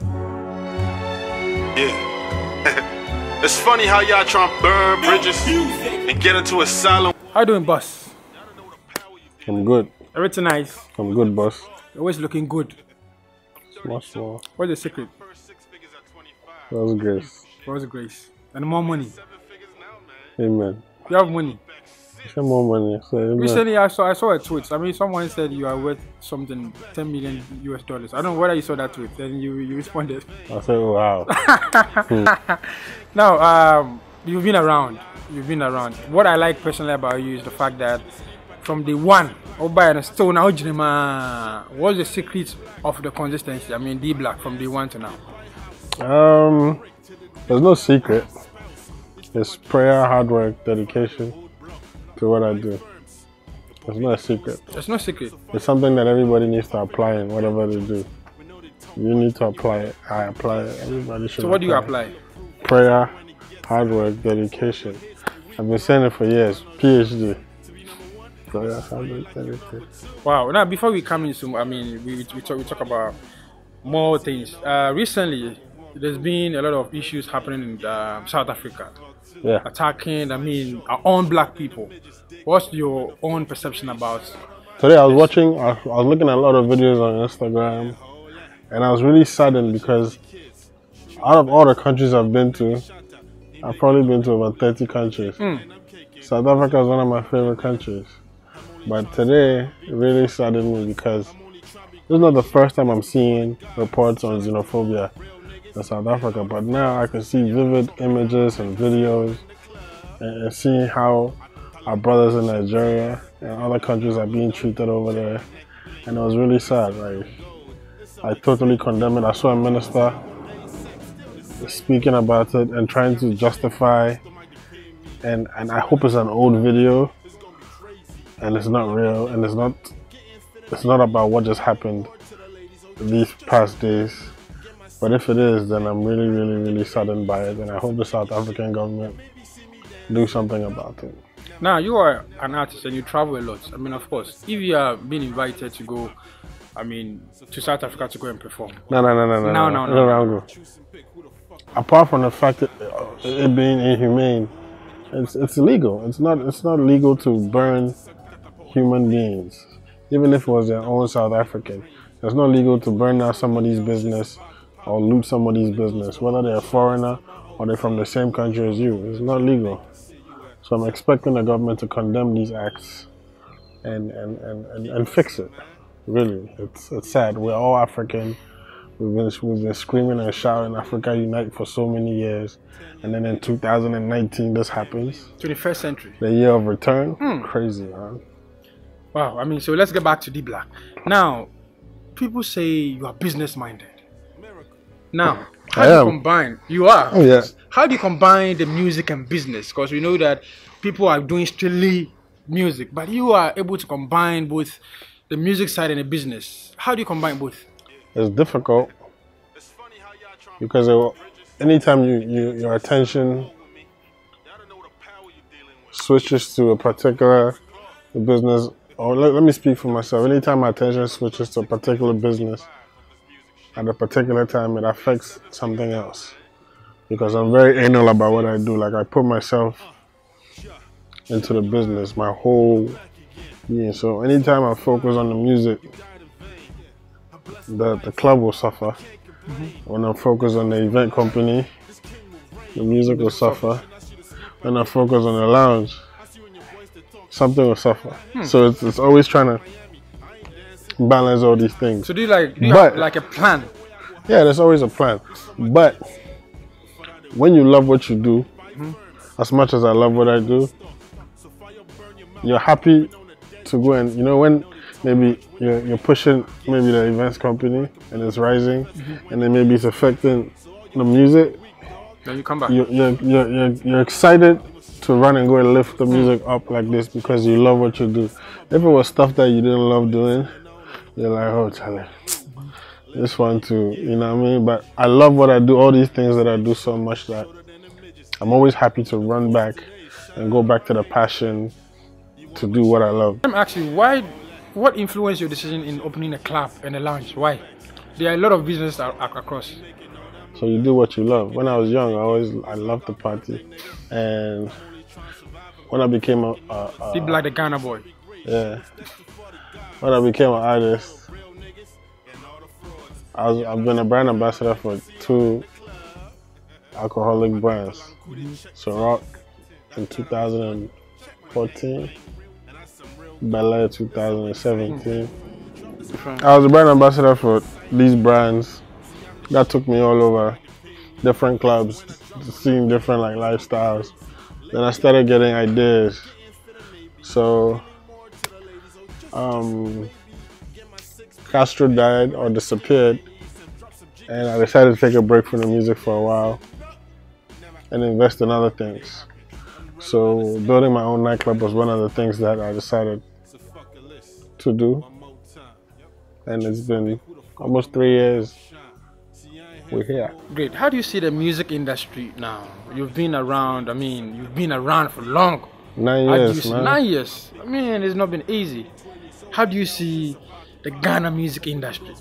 Yeah. It's funny how y'all try to burn bridges and get into asylum. How you doing, boss? I'm good. Everything nice? I'm good, boss. You're always looking good. Small. What's the secret? That's grace. What's the grace? And more money. Amen. You have money. Some more money. So amen. Recently, I saw a tweet. I mean, someone said you are worth something, 10 million US dollars. I don't know whether you saw that tweet. Then you responded. I said, wow. Now, you've been around. What I like personally about you is the fact that from the one, what's the secret of the consistency? I mean, D Black from the one to now. There's no secret. It's prayer, hard work, dedication to what I do. There's no secret. There's no secret. It's something that everybody needs to apply in whatever they do. You need to apply it. I apply it. Everybody should. So what do you apply? Prayer, hard work, dedication. I've been saying it for years. PhD. Prayer, hard work, dedication. Wow. Now, before we come into, I mean, we talk about more things. Recently, there's been a lot of issues happening in South Africa. Yeah. Attacking, I mean, our own black people. What's your own perception about? Today I was watching, I was looking at a lot of videos on Instagram, and I was really saddened because out of all the countries I've been to, I've probably been to about 30 countries. South Africa is one of my favorite countries. But today, it really saddened me because this is not the first time I'm seeing reports on xenophobia in South Africa, but now I can see vivid images and videos and seeing how our brothers in Nigeria and other countries are being treated over there, and it was really sad. Like, I totally condemn it. I saw a minister speaking about it and trying to justify, and I hope it's an old video and it's not real, and it's not about what just happened these past days. But if it is, then I'm really, really, really saddened by it, and I hope the South African government do something about it. Now, you are an artist and you travel a lot. I mean, of course, if you are being invited to go, I mean, to South Africa to go and perform. No. Apart from the fact that it being inhumane, it's illegal. It's not legal to burn human beings, even if it was their own South African. It's not legal to burn down somebody's business or loot somebody's business, whether they're a foreigner or they're from the same country as you. It's not legal. So I'm expecting the government to condemn these acts and fix it. Really, it's sad. We're all African. We've been screaming and shouting Africa Unite for so many years, and then in 2019 this happens. 21st century. The year of return. Crazy, man. Wow. I mean, so let's get back to D Black. Now, people say you are business minded. Now, how do you combine? You are. Oh, yeah. How do you combine the music and business? Because we know that people are doing strictly music, but you are able to combine both the music side and the business. How do you combine both? It's difficult because anytime your attention switches to a particular business, or let me speak for myself. Anytime my attention switches to a particular business at a particular time, it affects something else. Because I'm very anal about what I do. Like, I put myself into the business, my whole being. So anytime I focus on the music, the club will suffer. When I focus on the event company, the music will suffer. When I focus on the lounge, something will suffer. So it's always trying to balance all these things. So do you have like a plan? Yeah, there's always a plan. But when you love what you do, as much as I love what I do, you're happy to go and, when maybe you're pushing maybe the events company and it's rising, and then maybe it's affecting the music. Then you come back. You're excited to run and go and lift the music up like this because you love what you do. If it was stuff that you didn't love doing, you're like, oh, Charlie, this one too, you know what I mean? But I love what I do, all these things that I do so much that I'm always happy to run back and go back to the passion to do what I love. Actually, what influenced your decision in opening a club and a lounge? Why? There are a lot of businesses across. So you do what you love. When I was young, I loved to party, and when I became People like the Ghana boy. yeah, when I became an artist, I've been a brand ambassador for 2 alcoholic brands. Ciroc in 2014, Bel 2017. I was a brand ambassador for these brands. That took me all over different clubs, seeing different like lifestyles. Then I started getting ideas. So Castro died or disappeared, and I decided to take a break from the music for a while and invest in other things. So building my own nightclub was one of the things that I decided to do, and it's been almost 3 years. We're here. Great. How do you see the music industry now? You've been around. I mean, you've been around for long. 9 years, man. 9 years. I mean, it's not been easy. How do you see the Ghana music industry?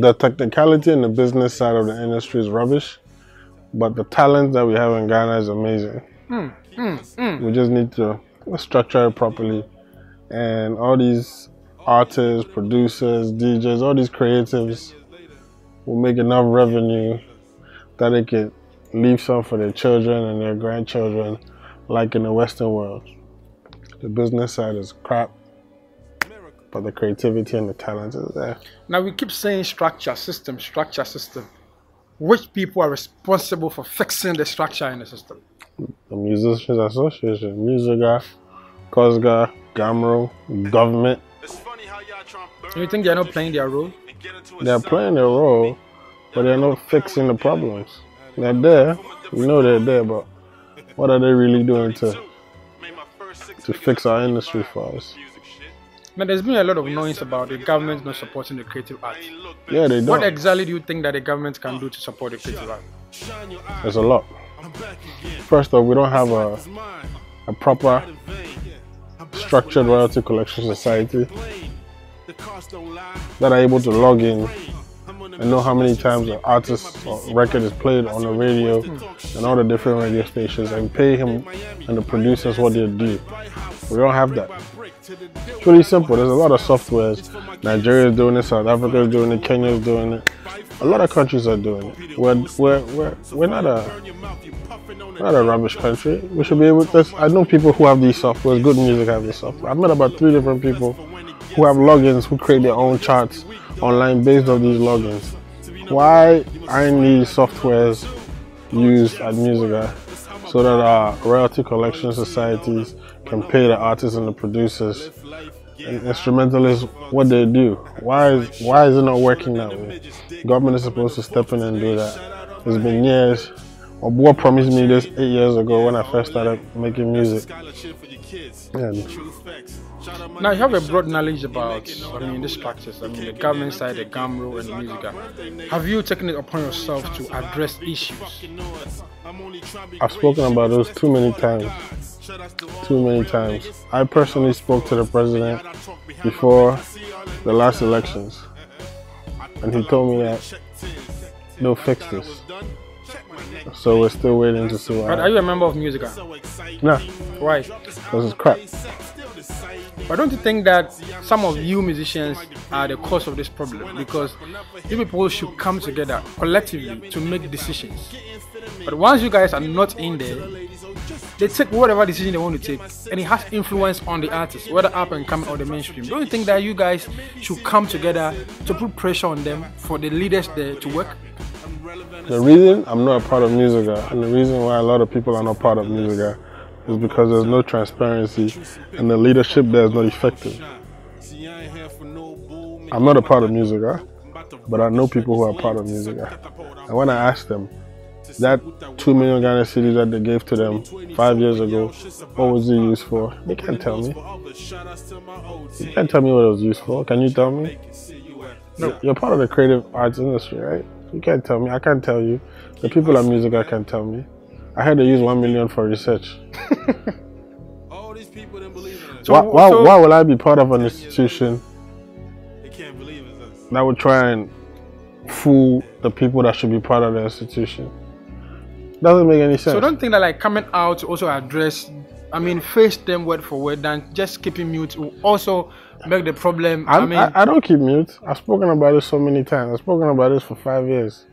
The technicality and the business side of the industry is rubbish, but the talent that we have in Ghana is amazing. We just need to structure it properly, and all these artists, producers, DJs, all these creatives will make enough revenue that they can leave some for their children and their grandchildren, like in the Western world. The business side is crap, but the creativity and the talent is there. Now we keep saying structure, system. Which people are responsible for fixing the structure in the system? The Musicians Association, Musica, COSGA, GAMRO, government. You think they're not playing their role? They're playing their role, but they're not fixing the problems. They're there, we know they're there, but what are they really doing to fix our industry for us? Now there's been a lot of noise about the government not supporting the creative arts. Yeah, they don't. What exactly do you think that the government can do to support the creative arts? There's a lot. First off, we don't have a proper structured royalty collection society that are able to log in and know how many times an artist or record is played on the radio and all the different radio stations, and pay him and the producers what they do. We don't have that. It's really simple. There's a lot of softwares. Nigeria is doing it, South Africa is doing it, Kenya is doing it. A lot of countries are doing it. We're not a rubbish country. We should be able to. I know people who have these softwares. Good music have this software. I've met about 3 different people who have logins, who create their own charts online based on these logins. Why aren't these softwares used at Musica so that our royalty collection societies can pay the artists and the producers and instrumentalists what they do? Why is it not working that way? Government is supposed to step in and do that. It's been years. Obuo promised me this 8 years ago when I first started making music. And now you have a broad knowledge about, the structures. The government side, the GAMRO and the Musica. Have you taken it upon yourself to address issues? I've spoken about those too many times. I personally spoke to the president before the last elections, and he told me that they'll fix this. So we're still waiting to see what But are you a member of Musica? No. Why? Because it's crap. But don't you think that some of you musicians are the cause of this problem? Because you people should come together collectively to make decisions. But once you guys are not in there, they take whatever decision they want to take, and it has influence on the artists, whether up and coming or the mainstream. Don't you think that you guys should come together to put pressure on them for the leaders there to work? The reason I'm not a part of Musica, and the reason why a lot of people are not part of Musica, is because there's no transparency and the leadership there is not effective. I'm not a part of Musica, but I know people who are part of Musica. And when I ask them, that 2 million Ghana cedis that they gave to them 5 years ago, what was it used for? They can't tell me. You can't tell me what it was used for. Can you tell me? No. You're part of the creative arts industry, right? You can't tell me. I can't tell you. The people at Musica can't tell me. I heard they use 1 million for research. Why will I be part of an institution that would try and fool the people that should be part of the institution. Doesn't make any sense. So don't think that like coming out to also address, I mean, face them word for word, than just keeping mute will also make the problem. I don't keep mute. I've spoken about this so many times. I've spoken about this for 5 years.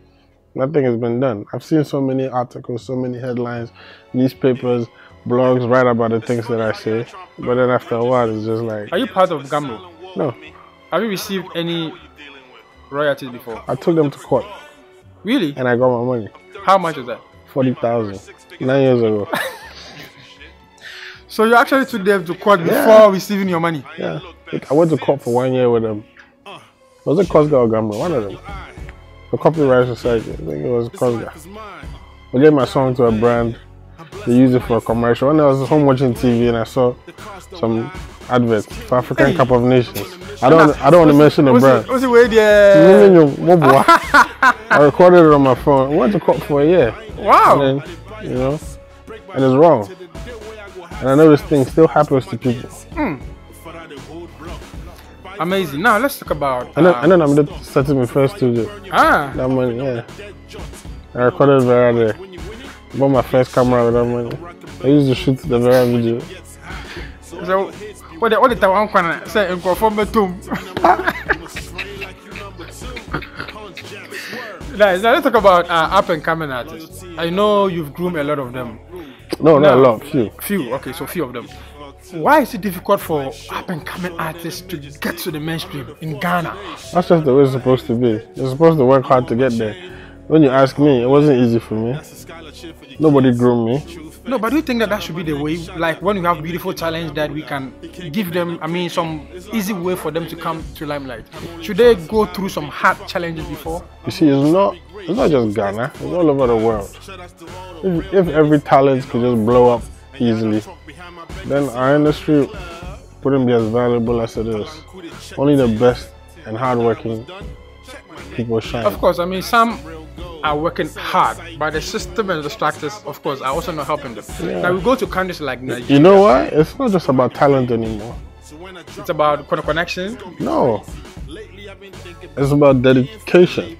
Nothing has been done. I've seen so many articles, so many headlines, newspapers, blogs write about the things that I say. But then after a while, it's just like... Are you part of Gamro? No. Have you received any royalties before? I took them to court. Really? And I got my money. How much is that? 40,000. 9 years ago. So you actually took them to court before receiving your money? Yeah. I went to court for 1 year with them. Was it Cosga or Gamro? One of them. The Copyright Society. I think it was Cosga. I gave my song to a brand. They used it for a commercial. When I was home watching TV and I saw some adverts for African Cup of Nations. I don't want to mention the brand. What's the way there? I recorded it on my phone. I went to court for a year. Wow. And then, you know, and it's wrong. And I know this thing still happens to people. Amazing. Now let's talk about. And then I'm starting my first studio. That money, yeah. I recorded Vera there. Bought my first camera with that money. I used to shoot the Vera video. So, what the time I'm gonna say in conform to. Now let's talk about up and coming artists. I know you've groomed a lot of them. No, not a lot, few. Few, okay, so few of them. Why is it difficult for up and coming artists to get to the mainstream in Ghana? That's just the way it's supposed to be. You're supposed to work hard to get there. When you ask me, it wasn't easy for me. Nobody groomed me. No, but do you think that should be the way? Like when we have beautiful talents that we can give them, I mean, some easy way for them to come to limelight. Should they go through some hard challenges before? You see, it's not just Ghana. It's all over the world. If every talent could just blow up easily, then our industry wouldn't be as valuable as it is. Only the best and hardworking people shine. Of course, I mean, some are working hard, but the system and the structures, of course, are also not helping them. Yeah. Now we go to countries like Nigeria. You know why? It's not just about talent anymore. It's about connection? No. It's about dedication.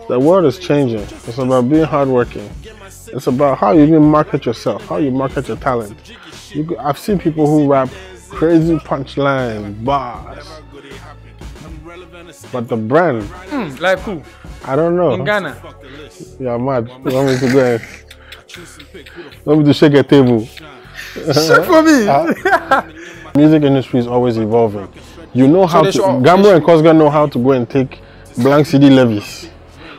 The world is changing. It's about being hardworking. It's about how you even market yourself, how you market your talent. I've seen people who rap crazy punchlines, bars. But the brand... like who? I don't know. In Ghana? You're mad. You want me to go and... You want me to shake a table? Shake for me! Music industry is always evolving. You know how to... Gambo and Cosga know how to go and take blank CD levies.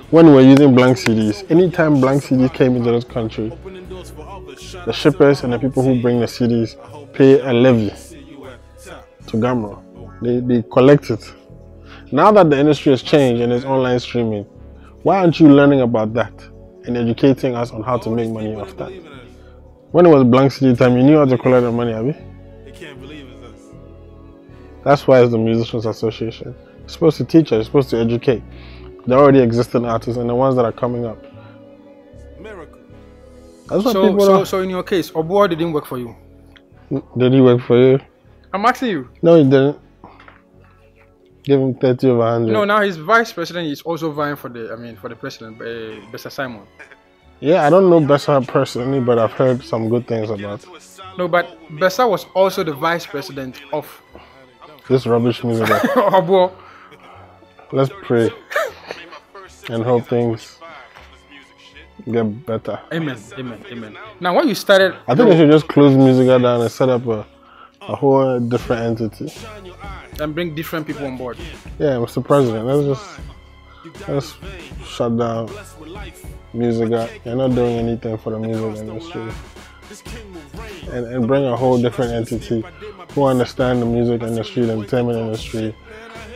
When we were using blank CDs, anytime blank CDs came into this country, the shippers and the people who bring the CDs pay a levy to Gamro. They collect it. Now that the industry has changed and it's online streaming, why aren't you learning about that and educating us on how to make money off that? When it was blank CD time, you knew how to collect the money, Abby? That's why it's the Musicians Association. It's supposed to teach us, it's supposed to educate the already existing artists and the ones that are coming up. That's what so in your case, Obuo didn't work for you? Did he work for you? I'm asking you. No, he didn't. Give him 30 over 100. No, now his vice president is also vying for the president, Bessa Simon. Yeah, I don't know Bessa personally, but I've heard some good things about it. No, but Bessa was also the vice president of this rubbish music. Obuo. Let's pray and hope things get better. Amen, amen, amen. Now, when you started... I think they should just close music down and set up a whole different entity. And bring different people on board. Yeah, Mr. President, let's shut down music. You're not doing anything for the music industry. And bring a whole different entity who understand the music industry, the entertainment industry,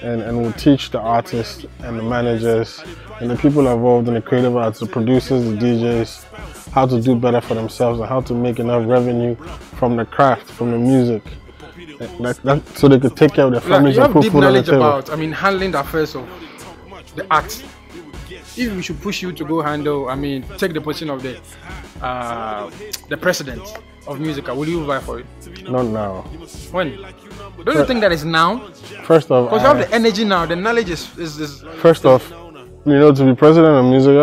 and will teach the artists and the managers and the people involved in the creative arts, the producers, the DJs, how to do better for themselves and how to make enough revenue from the craft, from the music. So they could take care of their families and put food on the table. You have deep knowledge about, handling the affairs of the arts if we should push you to go handle, I mean, take the position of the president of music, will you vie for it? Not now. When? Don't you think that is now? First off, Because you have the energy now, the knowledge is. First off, to be president of music,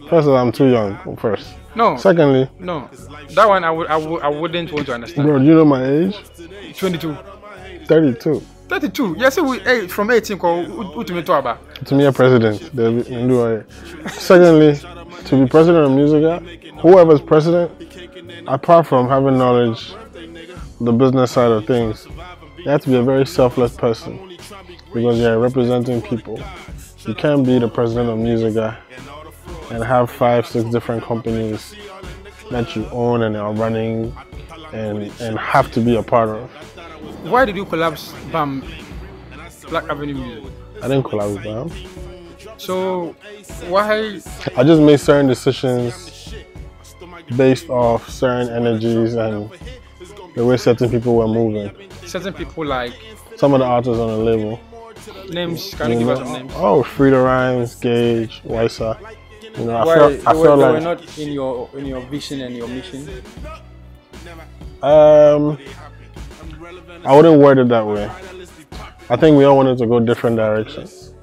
first of all, I'm too young. First. No. Secondly. No. That one I wouldn't want to understand. Bro, do you know my age? 22. 32. 32. Yes, from 18. To me, a president. Secondly, to be president of music, whoever's president, apart from having knowledge, the business side of things, you have to be a very selfless person because you're representing people. You can't be the president of music and have 5-6 different companies that you own and are running and have to be a part of. Why did you collapse BAM, Black Avenue Music? I didn't collapse BAM. So why? I just made certain decisions based off certain energies and the way certain people were moving. Certain people like? Some of the artists on the label. Names, can you give us some names? Oh, Frida Rhymes, Gage, Weiser. I felt they like were not in your vision and your mission. I wouldn't word it that way. I think we all wanted to go different directions.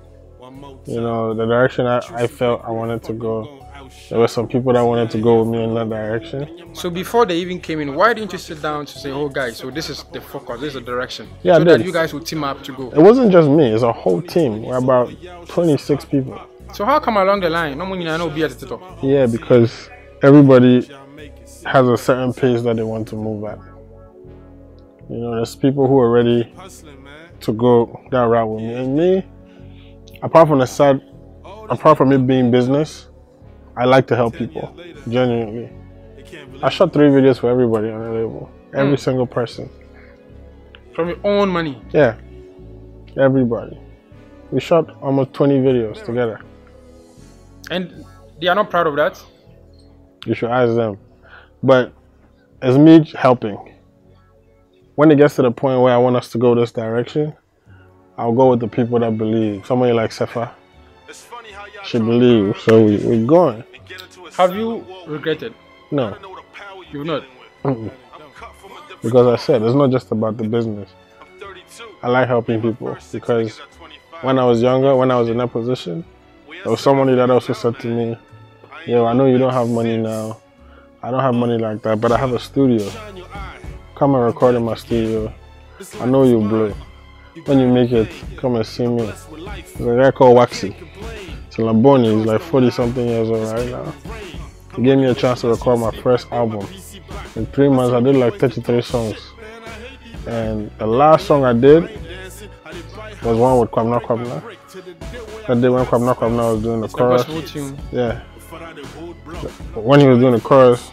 The direction I felt I wanted to go, there were some people that wanted to go with me in that direction. So before they even came in, why didn't you sit down to say, oh guys, so this is the focus, this is the direction? Yeah, so that you guys would team up to go. It wasn't just me, it's a whole team. We're about 26 people. So how come along the line? No money, no be at the top. Yeah, because everybody has a certain pace that they want to move at. There's people who are ready to go that route with me. And me, apart from it being business, I like to help people, genuinely. I shot 3 videos for everybody on the label. Every single person. From your own money? Yeah. Everybody. We shot almost 20 videos together. And they are not proud of that? You should ask them. But it's me helping. When it gets to the point where I want us to go this direction, I'll go with the people that believe. Somebody like Sefa, she believes, so we're going. Have you regretted? No. You've not? Because I said, it's not just about the business. I like helping people because when I was younger, when I was in that position, there was somebody that also said to me, yo, I know you don't have money now. I don't have money like that, but I have a studio. Come and record in my studio. I know you blow. When you make it, come and see me. There's a guy called Waxy. It's in Laboni. He's like 40-something years old right now. He gave me a chance to record my first album. In 3 months, I did like 33 songs. And the last song I did was one with Kwamna Kwamna. That day when Kwamna Kwamna was doing the chorus. Yeah. When he was doing the chorus,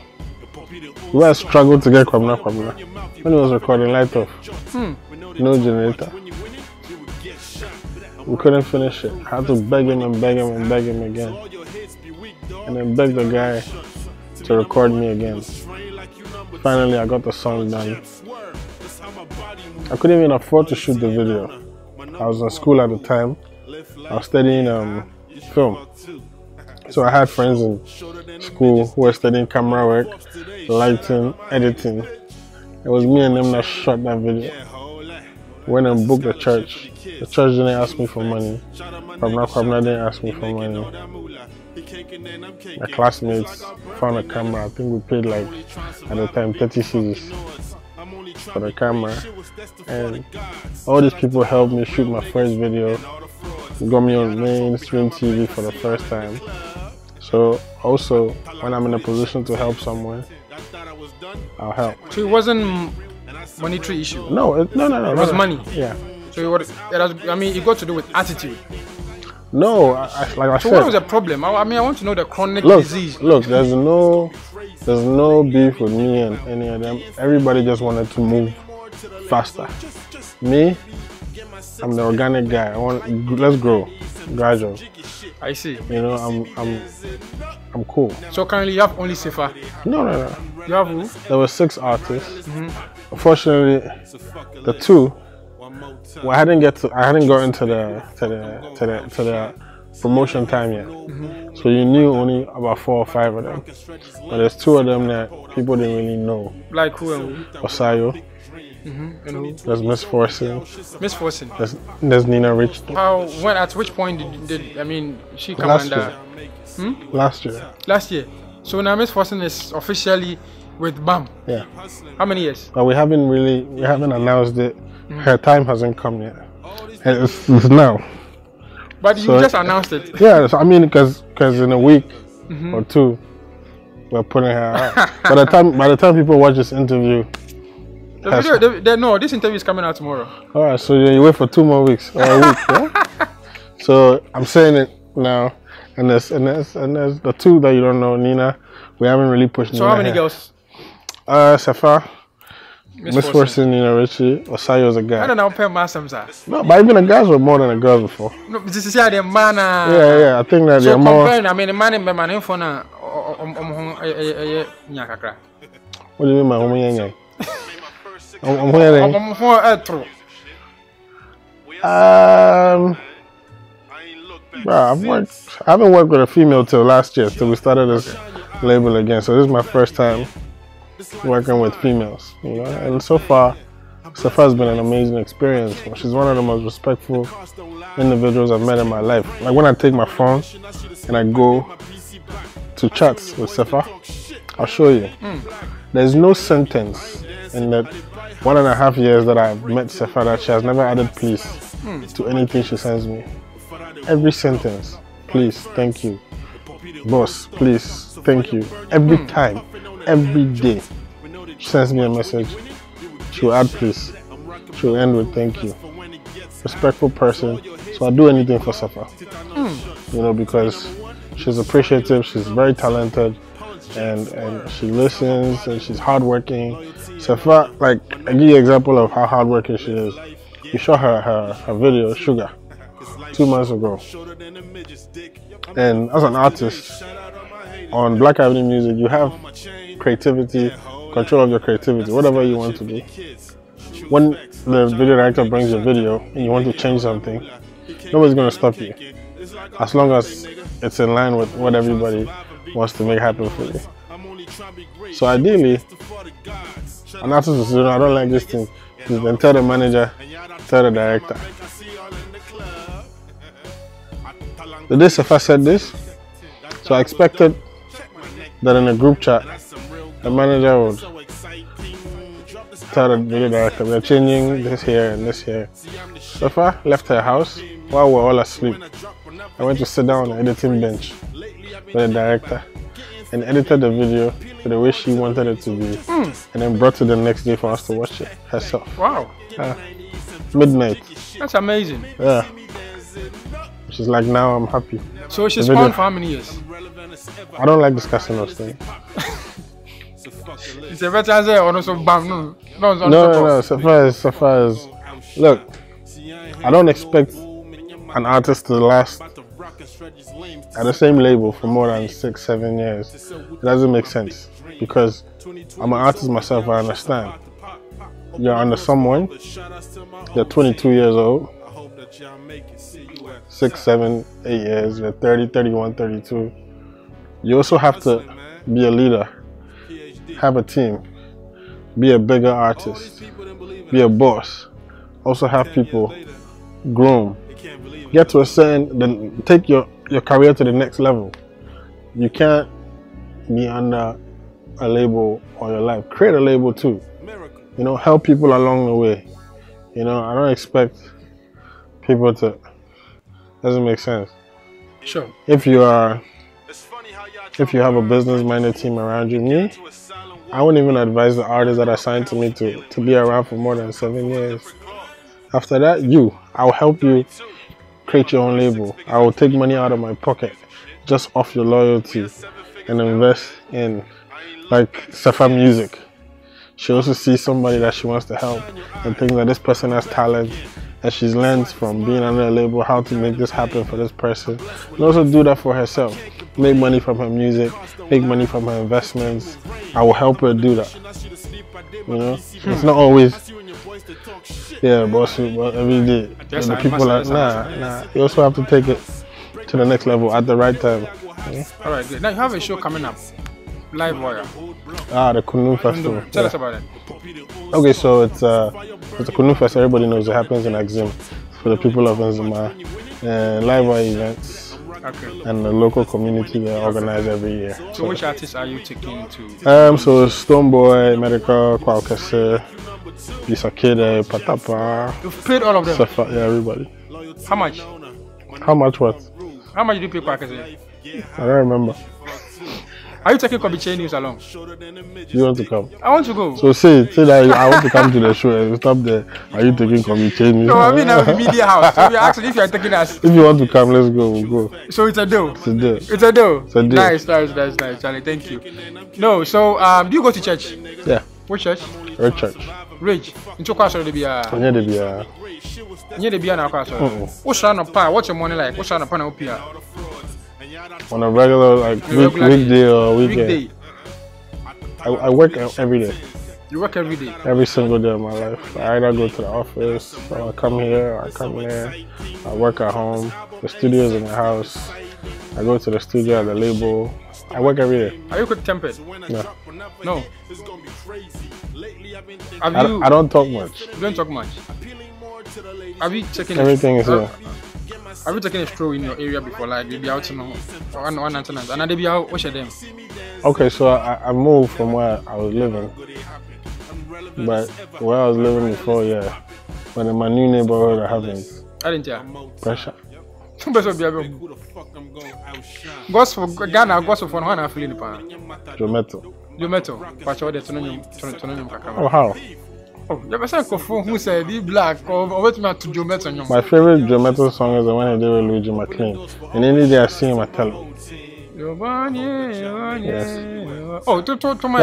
we had struggled to get Kwamna Kwamna. When he was recording Light Off, no generator. We couldn't finish it. I had to beg him and beg him and beg him again. And then beg the guy to record me again. Finally, I got the song done. I couldn't even afford to shoot the video. I was in school at the time. I was studying film. So I had friends in school who were studying camera work, lighting, editing. It was me and them that shot that video. Went and booked the church. The church didn't ask me for money. Kwamna didn't ask me for money. My classmates found a camera. I think we paid like, at the time, 30 cedis for the camera. And all these people helped me shoot my first video. Got me on mainstream TV for the first time. So also, when I'm in a position to help someone, I'll help. So it wasn't monetary issue? No. It was money? Yeah. So it got to do with attitude? No, like I said. So what was the problem? I want to know the chronic disease. Look, there's no beef with me and any of them. Everybody just wanted to move faster. Me, I'm the organic guy. Let's grow, gradual. I see. I'm cool. So currently you have only Sefa? No. You have who? There were 6 artists. Unfortunately, the 2. Well, I hadn't gotten to the promotion time yet. So you knew only about 4 or 5 of them. But there's 2 of them that people didn't really know. Like who and who? Osayo. And who? There's Miss Forsen. Miss Forsen. There's Nina Rich. At which point did I mean she come under? Last year. Last year. So now Miss Forsen is officially with BAM. Yeah. How many years? But we haven't announced it. Her time hasn't come yet. It's now. But you just announced it. Yeah, so I mean, because in a week or 2, we're putting her out. By the time people watch this interview, this interview is coming out tomorrow. All right, so you wait for 2 more weeks or a week. Yeah? So I'm saying it now, and there's the 2 that you don't know, Nina. We haven't really pushed. So Nina how many here. girls? Safa, Miss Forsen, Nina Richie, Osayo's a guy. I don't know, pay my sir. No, but even the guys were more than the girls before. No, this is the man. Yeah, I think that so they're more. I mean, the man in my phone. What do you mean by homo? Bro, I haven't worked with a female till last year, till we started this label again. So this is my first time working with females, you know. And so far, Safa's been an amazing experience. She's one of the most respectful individuals I've met in my life. Like when I take my phone and I go to chats with Safa, I'll show you. There's no sentence in that 1.5 years that I've met Safa that she has never added please to anything she sends me. Every sentence, please, thank you. Boss, please, thank you. Every time, every day, she sends me a message. She'll add please. She'll end with thank you. Respectful person. So I do anything for Safa. You know, because she's appreciative, she's very talented, and she listens, and she's hardworking. Safa, like, I give you an example of how hardworking she is. You saw her video, Sugar, 2 months ago. And as an artist, on Black Avenue Music, you have creativity, control of your creativity, whatever you want to do. When the video director brings your video and you want to change something, nobody's going to stop you, as long as it's in line with what everybody wants to make happen for you. So ideally, an artist will say, no, I don't like this thing. Then tell the manager, tell the director. The day Safa said this, so I expected that in a group chat, the manager would tell the video director, we're changing this here and this here. Safa left her house while we're all asleep. I went to sit down on the editing bench with the director and edited the video to the way she wanted it to be, and then brought it the next day for us to watch it herself. Wow. Midnight. That's amazing. Yeah. She's like, now I'm happy. So she's on for how many years? I don't like discussing those things. It's a better answer or also bam. No. Safa is. Look, I don't expect an artist to last at the same label for more than 6-7 years. It doesn't make sense, because I'm an artist myself. I understand. You're under someone. You're 22 years old. 6, 7, 8 years. You're 30, 31, 32. You also have to be a leader, have a team, be a bigger artist, be a boss, also have people, groom, get to a certain, then take your career to the next level. You can't be under a label all your life. Create a label too. You know, help people along the way. You know, I don't expect people to, doesn't make sense. Sure. If you have a business-minded team around you, I wouldn't even advise the artists that are signed to me to be around for more than 7 years. After that, I'll help you create your own label. I will take money out of my pocket just off your loyalty and invest in, like, Safa Music. She also sees somebody that she wants to help and thinks that this person has talent, and she's learned from being under a label how to make this happen for this person. And also do that for herself. Make money from her music, make money from her investments. I will help her do that. You know? It's not always, yeah, boss, but every day. The people are, nah. You also have to take it to the next level at the right time. All right, good. Now you have a show coming up, Live Wire. The Kunu Festival. Tell us about it. Okay, so it's a Kunu Festival. Everybody knows it happens in Axim for the people of Nzima. Live Wire events. Okay. And the local community they organize every year. So which artists are you taking to? So Stoneboy, Medical, Kwakese, Bisakede, Patapa. You've paid all of them? Safa, yeah, everybody. How much? How much what? How much did you pay Kwakese? I don't remember. Are you taking Kobiche News along? You want to come? I want to go. So say that I want to come to the show and stop there. Are you taking Kobiche News? No, I mean now the media house. So we're asking if you are taking us. If you want to come, let's go. We'll go. So it's a deal. It's a deal. It's a deal. It's a deal. Nice, Charlie. Thank you. No, so do you go to church? Yeah. Which church? Red Church. Rage. Into Kwasoro de Bia. Yeah, they be Near the Bia na Kwasoro. What's on a pa? What's your money like? What's on a pan opia? on a regular weekday or weekend. I work every day. You work every day? Every single day of my life. I either go to the office, or I come here, or I come there. I work at home. The studio is in the house. I go to the studio at the label. I work every day. Are you quick-tempered? No. No. I don't talk much. You don't talk much? Have you taken Everything is here. Have you taken a stroll in your area before, like maybe out in one antennas? And they be out, what's your name? Okay, so I moved from where I was living. But where I was living before, yeah. But in my new neighborhood, I haven't. I didn't hear. Pressure. Gospel, Ghana, gospel for one half million pound. Jometo. Jometo. Watch all the Tononium. Oh, how? Oh, you ever said who said the black or wait me to Jometo? My favorite Jometo song is the one I did with Luigi McLean. And any day I see him, I tell him. Yes. Oh, to my.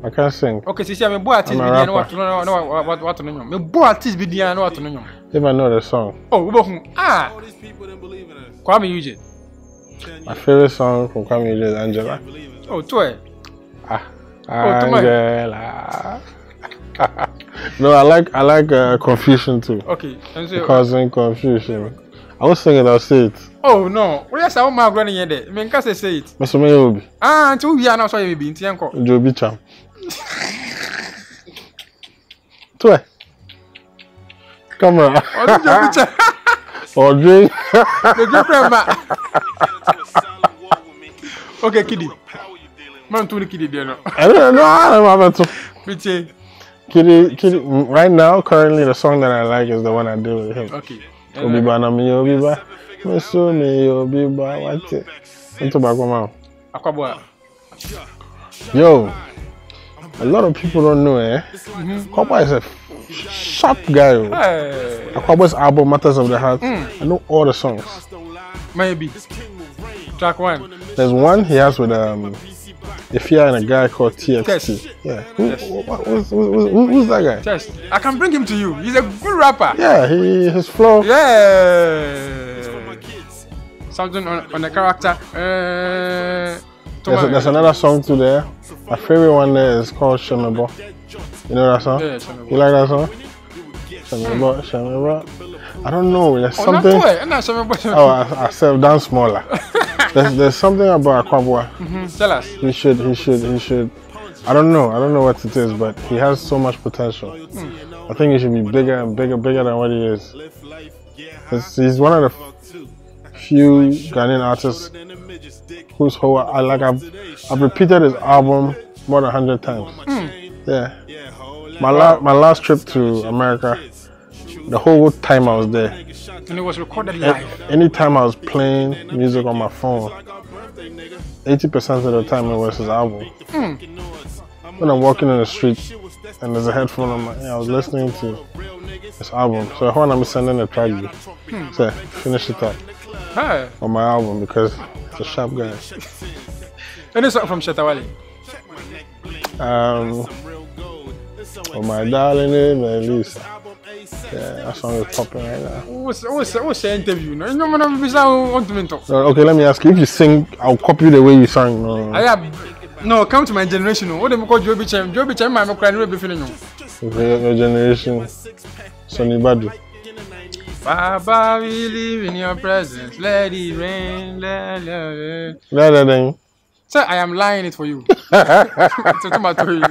I can't sing. Okay, so I'm a boy artist. What me boy artist be there no what no. If I know the song. Oh, Kwame Eugene. My favorite song from Kwame Eugene is Angela. Oh, Toy. Angela. No, I like Confusion too. Okay, causing confusion. I was singing, I'll say it. Oh no, where's our mouth running here? I mean, can't say it. Mr. Mayobi. Until we are not so you be in Tianco. Joby Cham. Toy. Camera. Or drink. Okay, Kiddy. Man, to the Kiddy there. I don't have to. Kiddy, right now, currently, the song that I like is the one I do with him. Okay. Obiba na mi Obiba. Meso mi Obiba. What's it? Into Bakwama. Akwabwa. Yo, a lot of people don't know, eh? Akwabwa is a sharp guy. Akwabwa's album, Matters of the Heart. I know all the songs. Maybe. Track one. There's one he has with Ifya and a guy called TXT. Test. Yeah. Who's that guy? Test. I can bring him to you. He's a good rapper. Yeah, his flow. Yeah. Something on the character. There's another song too there. My favorite one there is called Shemebo. You know that song? Yeah, Shemebo. You like that song? Shemebo. I don't know. There's something. Oh, I said down smaller. There's something about Akwabwa. Tell us. He should. I don't know what it is, but he has so much potential. I think he should be bigger and bigger than what he is. He's one of the few Ghanaian artists whose whole I've repeated his album more than 100 times. Yeah. My last trip to America, the whole time I was there. And it was recorded live. Anytime I was playing music on my phone, 80% of the time it was his album. When I'm walking in the street and there's a headphone on I was listening to his album. So when I'm sending a track, so finish it up on my album because it's a sharp guy. Any song from Shetawale? Oh my darling, Lisa. Yeah, that song is popping right now. What's the interview? No, okay, let me ask you. If you sing, I'll copy the way you sang. No, come to my generation. What do you call Joby Cham? Joby Cham, I'm crying. Okay, your generation. Sonny Badu. Baba, we live in your presence. Let it rain. Let it rain. Let it rain. Sir, I am lying it for you. It's a tomato.